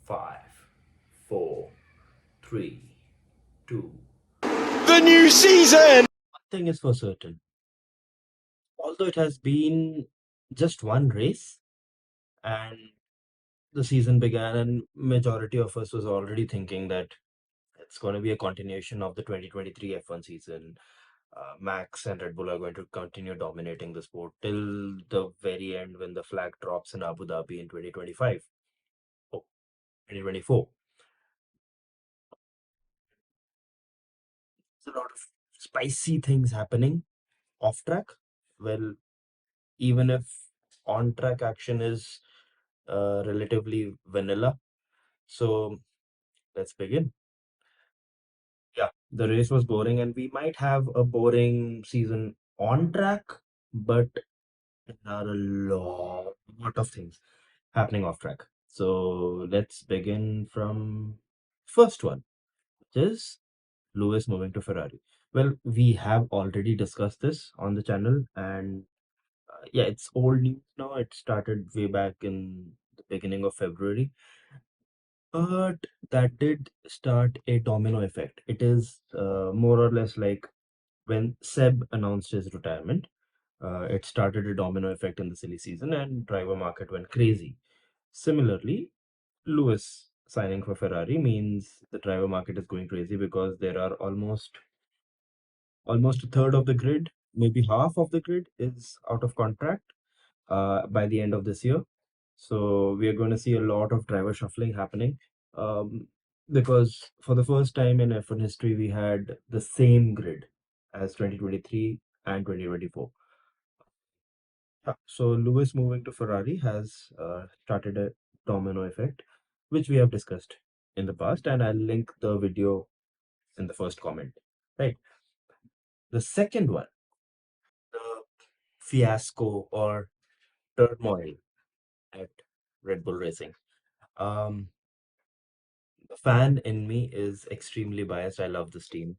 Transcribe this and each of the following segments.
Five, four, three, two. The new season! One thing is for certain, although it has been just one race and the season began, and majority of us was already thinking that it's going to be a continuation of the 2023 F1 season. Max and Red Bull are going to continue dominating the sport till the very end when the flag drops in Abu Dhabi in 2025. Oh, 2024. There's a lot of spicy things happening off track. Well, even if on track action is relatively vanilla. So let's begin. Yeah, the race was boring, and we might have a boring season on track, but there are a lot of things happening off track. So let's begin from first one, which is Lewis moving to Ferrari. Well, we have already discussed this on the channel, and yeah, it's old news now. It started way back in the beginning of February, but that did start a domino effect. It is more or less like when Seb announced his retirement. It started a domino effect in the silly season, and driver market went crazy. Similarly, Lewis signing for Ferrari means the driver market is going crazy because there are almost a third of the grid, maybe half of the grid is out of contract by the end of this year. So we are going to see a lot of driver shuffling happening because for the first time in F1 history, we had the same grid as 2023 and 2024. Yeah. So Lewis moving to Ferrari has started a domino effect, which we have discussed in the past, and I'll link the video in the first comment. Right. The second one, the fiasco or turmoil at Red Bull Racing. Um, the fan in me is extremely biased. I love this team.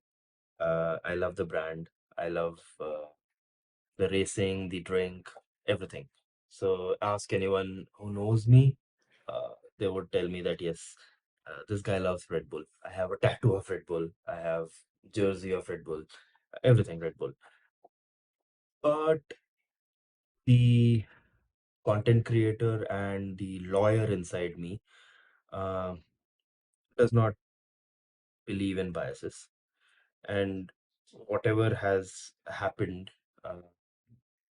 I love the brand. I love the racing, the drink, everything. So ask anyone who knows me, they would tell me that yes, this guy loves Red Bull. I have a tattoo of Red Bull. I have jersey of Red Bull. Everything Red Bull. But the content creator and the lawyer inside me uh, does not believe in biases. And whatever has happened, uh,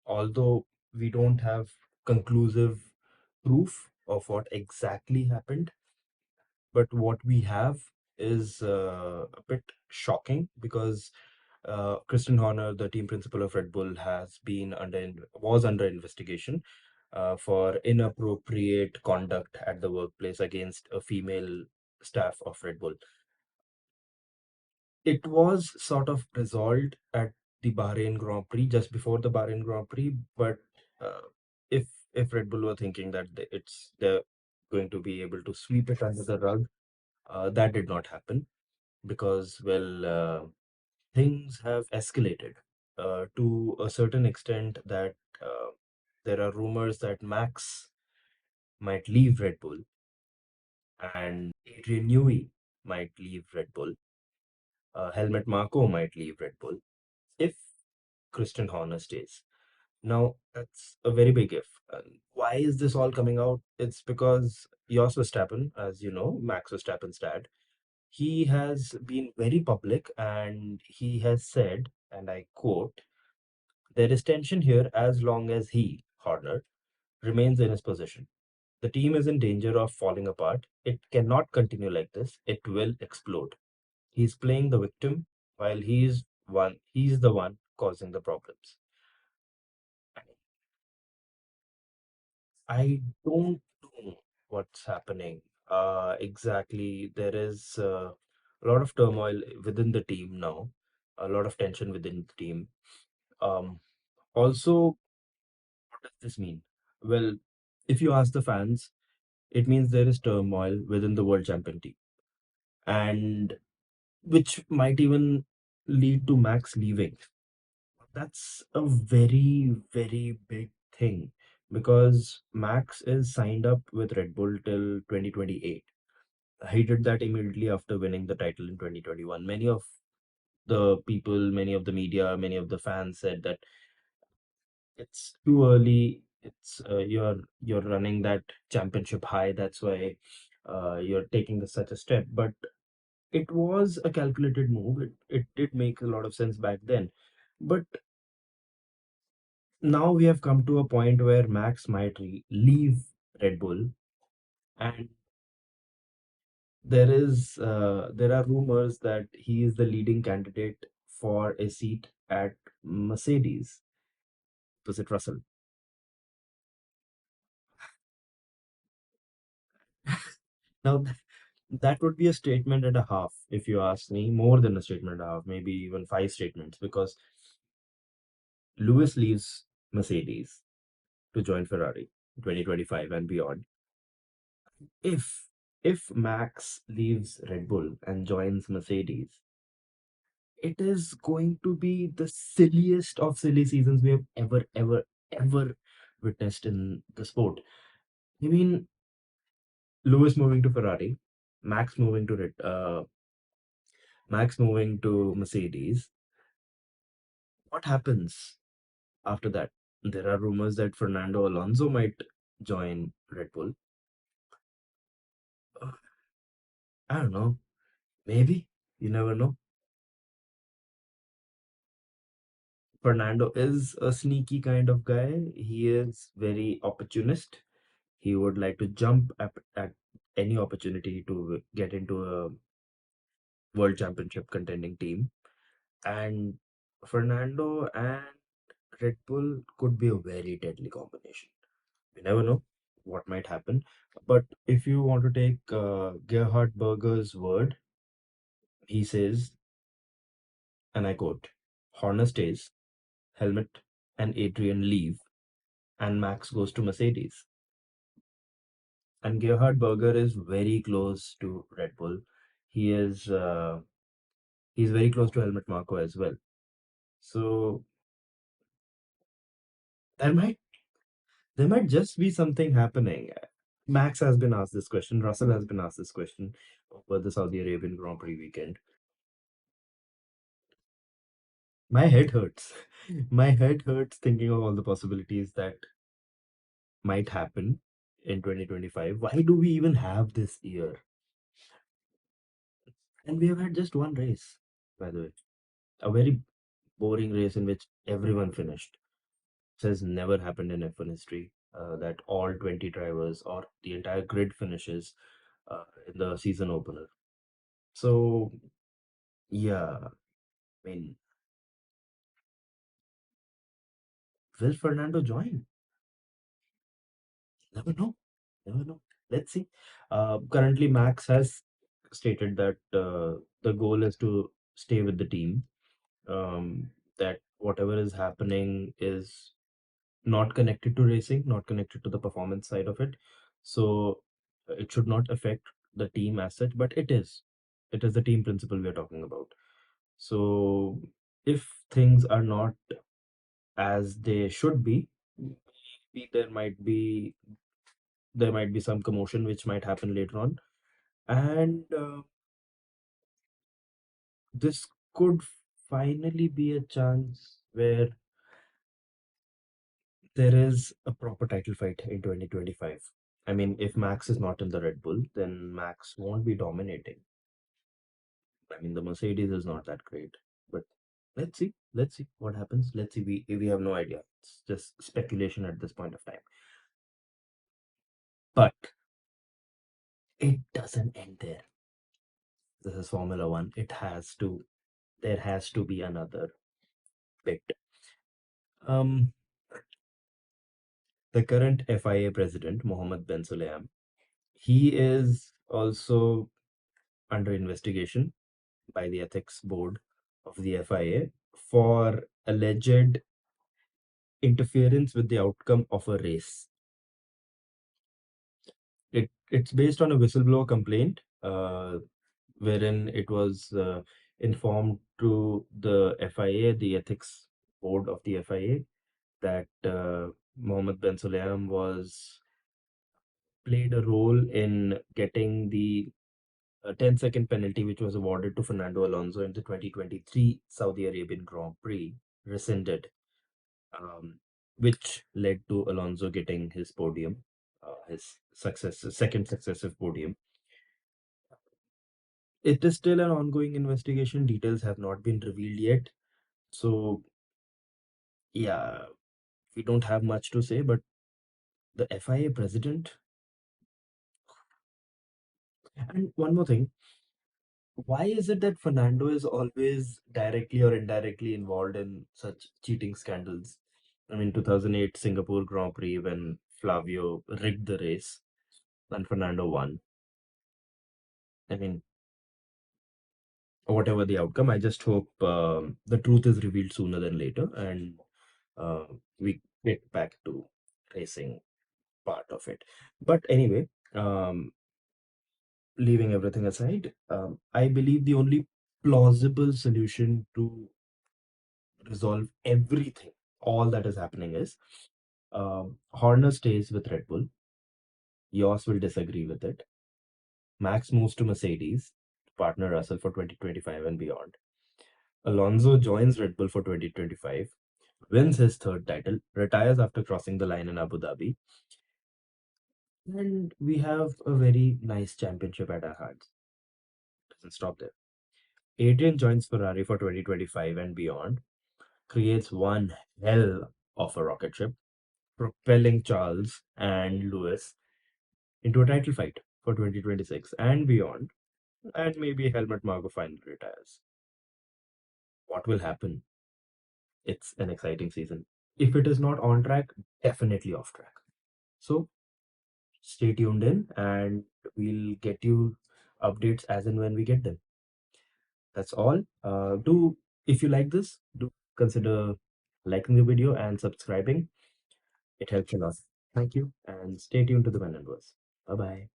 although we don't have conclusive proof of what exactly happened, but what we have is a bit shocking because Christian Horner, the team principal of Red Bull, was under investigation for inappropriate conduct at the workplace against a female staff of Red Bull. It was sort of resolved at the Bahrain Grand Prix, just before the Bahrain Grand Prix. But uh, if Red Bull were thinking that they're going to be able to sweep it under the rug, that did not happen because things have escalated to a certain extent that uh, there are rumors that Max might leave Red Bull and Adrian Newey might leave Red Bull. Helmut Marko might leave Red Bull if Christian Horner stays. Now, that's a very big if. Why is this all coming out? It's because Jos Verstappen, as you know, Max Verstappen's dad, he has been very public and he has said, and I quote, there is tension here as long as he, Horner, remains in his position. The team is in danger of falling apart. It cannot continue like this. It will explode. He's playing the victim while he's the one causing the problems. I don't know what's happening exactly. There is a lot of turmoil within the team now, a lot of tension within the team. Um, Also, what does this mean? Well, if you ask the fans, it means there is turmoil within the world champion team, and which might even lead to Max leaving. That's a very, very big thing because Max is signed up with Red Bull till 2028. He did that immediately after winning the title in 2021. Many of the people, many of the media, many of the fans said that it's too early. It's you're running that championship high. That's why you're taking such a step. But it was a calculated move. It did make a lot of sense back then. But now we have come to a point where Max might leave Red Bull, and there are rumors that he is the leading candidate for a seat at Mercedes. Was it Russell? Now that would be a statement and a half, if you ask me, more than a statement and a half, maybe even five statements, because Lewis leaves Mercedes to join Ferrari 2025 and beyond. If Max leaves Red Bull and joins Mercedes, it is going to be the silliest of silly seasons we have ever witnessed in the sport. I mean, Lewis moving to Ferrari, Max moving to Max moving to Mercedes. What happens after that? There are rumors that Fernando Alonso might join Red Bull. Uh, I don't know. Maybe. You never know. Fernando is a sneaky kind of guy. He is very opportunist. He would like to jump at any opportunity to get into a world championship contending team. And Fernando and Red Bull could be a very deadly combination. You never know what might happen. But if you want to take Gerhard Berger's word, he says, and I quote, Horner stays, Helmut and Adrian leave, and Max goes to Mercedes. And Gerhard Berger is very close to Red Bull. He is he's very close to Helmut Marko as well. So there might there might just be something happening. Max has been asked this question. Russell has been asked this question over the Saudi Arabian Grand Prix weekend. My head hurts. My head hurts thinking of all the possibilities that might happen in 2025. Why do we even have this year? And we have had just one race, by the way. A very boring race in which everyone finished. This has never happened in F1 history, that all 20 drivers or the entire grid finishes in the season opener. So, yeah, I mean, will Fernando join? Never know. Never know. Let's see. Currently, Max has stated that the goal is to stay with the team. That whatever is happening is not connected to racing, not connected to the performance side of it. So it should not affect the team as such, but it is. It is the team principle we are talking about. So if things are not as they should be, maybe there might be some commotion which might happen later on, and this could finally be a chance where there is a proper title fight in 2025. I mean, if Max is not in the Red Bull, then Max won't be dominating. I mean, the Mercedes is not that great, but let's see. Let's see what happens. Let's see. We have no idea. It's just speculation at this point of time. But it doesn't end there. This is Formula One. There has to be another bit. Um, the current FIA president, Mohammed Ben Sulayem, he is also under investigation by the ethics board of the FIA for alleged interference with the outcome of a race. It's based on a whistleblower complaint, wherein it was informed to the FIA, the ethics board of the FIA, that Mohammed Ben Sulayem was played a role in getting the a 10-second penalty which was awarded to Fernando Alonso in the 2023 Saudi Arabian Grand Prix rescinded, um, which led to Alonso getting his podium, second successive podium. It is still an ongoing investigation. Details have not been revealed yet. So, yeah, we don't have much to say, but the FIA president. And one more thing, why is it that Fernando is always directly or indirectly involved in such cheating scandals? I mean, 2008 Singapore Grand Prix when Flavio rigged the race and Fernando won. I mean, whatever the outcome, I just hope the truth is revealed sooner than later and uh, we get back to racing part of it. But anyway, leaving everything aside, I believe the only plausible solution to resolve everything, all that is happening is Horner stays with Red Bull. Yoss will disagree with it. Max moves to Mercedes, to partner Russell for 2025 and beyond. Alonso joins Red Bull for 2025, wins his third title, retires after crossing the line in Abu Dhabi, and we have a very nice championship at our hands. Doesn't stop there. Adrian joins Ferrari for 2025 and beyond, creates one hell of a rocket ship, propelling Charles and Lewis into a title fight for 2026 and beyond, and maybe Helmut Marko finally retires. What will happen? It's an exciting season. If it is not on track, definitely off track. So stay tuned in and we'll get you updates as and when we get them. That's all. Do if you like this, do consider liking the video and subscribing. It helps a lot. Thank you and stay tuned to the Menonverse. Bye bye.